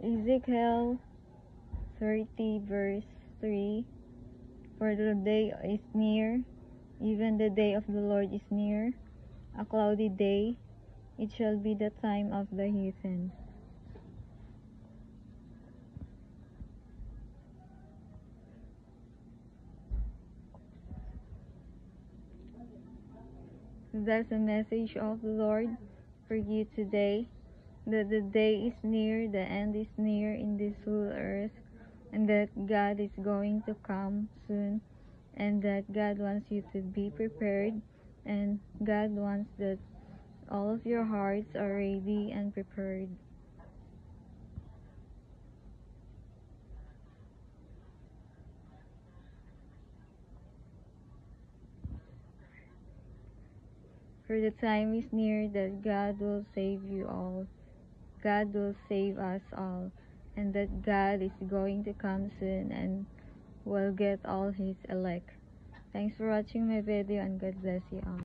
Ezekiel 30 verse 3. For the day is near, even the day of the Lord is near, a cloudy day. It shall be the time of the heathen. That's the message of the Lord for you today, that the day is near, the end is near in this whole earth, and that God is going to come soon, and that God wants you to be prepared, and God wants that all of your hearts are ready and prepared. For the time is near that God will save you all. God will save us all, and that God is going to come soon and will get all his elect. Thanks for watching my video, and God bless you all.